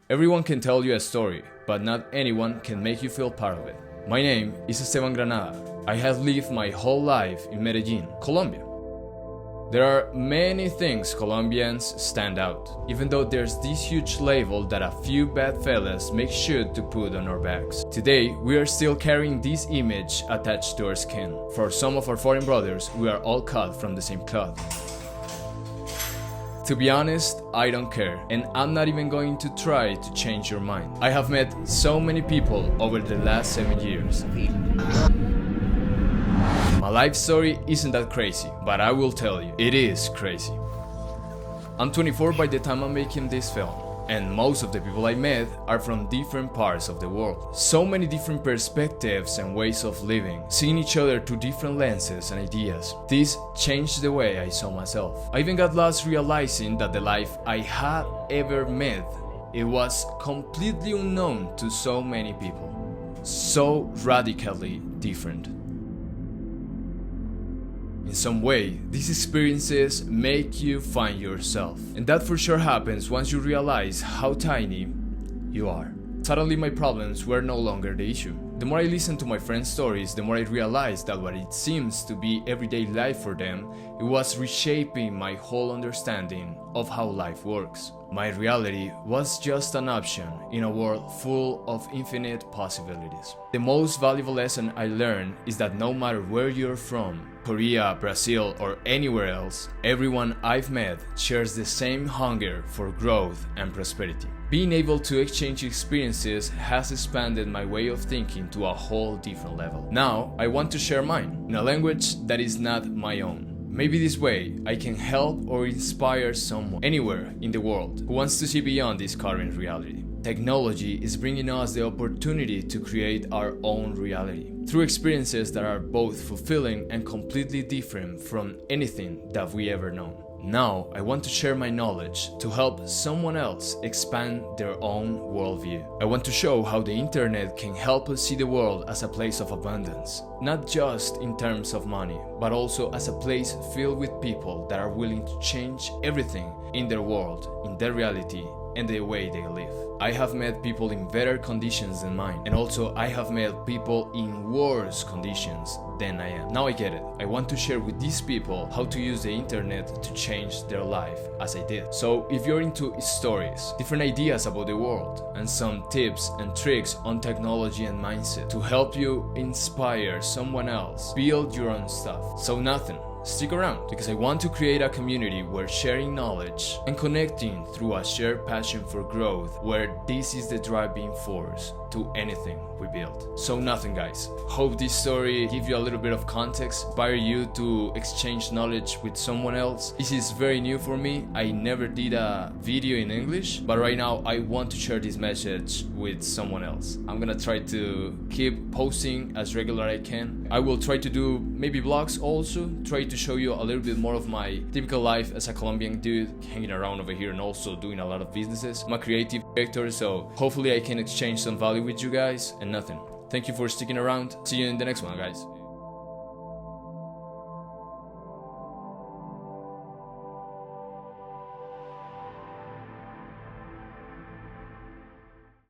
Everyone can tell you a story, but not anyone can make you feel part of it. My name is Esteban Granada. I have lived my whole life in Medellin, Colombia. There are many things Colombians stand out, even though there's this huge label that a few bad fellas make sure to put on our backs. Today, we are still carrying this image attached to our skin. For some of our foreign brothers, we are all cut from the same cloth. To be honest, I don't care, and I'm not even going to try to change your mind. I have met so many people over the last 7 years. My life story isn't that crazy, but I will tell you, it is crazy. I'm 24 by the time I'm making this film, and most of the people I met are from different parts of the world. So many different perspectives and ways of living, seeing each other through different lenses and ideas. This changed the way I saw myself. I even got lost realizing that the life I had ever met, it was completely unknown to so many people. So radically different. In some way, these experiences make you find yourself. And that for sure happens once you realize how tiny you are. Suddenly my problems were no longer the issue. The more I listened to my friends' stories, the more I realized that what it seems to be everyday life for them, it was reshaping my whole understanding of how life works. My reality was just an option in a world full of infinite possibilities. The most valuable lesson I learned is that no matter where you're from, Korea, Brazil, or anywhere else, everyone I've met shares the same hunger for growth and prosperity. Being able to exchange experiences has expanded my way of thinking to a whole different level. Now, I want to share mine, in a language that is not my own. Maybe this way, I can help or inspire someone anywhere in the world who wants to see beyond this current reality. Technology is bringing us the opportunity to create our own reality through experiences that are both fulfilling and completely different from anything that we ever known. Now, I want to share my knowledge to help someone else expand their own worldview. I want to show how the internet can help us see the world as a place of abundance, not just in terms of money, but also as a place filled with people that are willing to change everything in their world, in their reality, and the way they live. I have met people in better conditions than mine, and also I have met people in worse conditions than I am. Now I get it. I want to share with these people how to use the internet to change their life as I did. So if you're into stories, different ideas about the world, and some tips and tricks on technology and mindset to help you inspire someone else, build your own stuff. So nothing. Stick around, because I want to create a community where sharing knowledge and connecting through a shared passion for growth, where this is the driving force to anything we build. So nothing, guys. Hope this story gives you a little bit of context, inspire you to exchange knowledge with someone else. This is very new for me. I never did a video in English, but right now I want to share this message with someone else. I'm gonna try to keep posting as regular as I can. I will try to do maybe vlogs also, try to show you a little bit more of my typical life as a Colombian dude, hanging around over here and also doing a lot of businesses. I'm a creative director, so hopefully I can exchange some value with you guys, and nothing. Thank you for sticking around. See you in the next one, guys.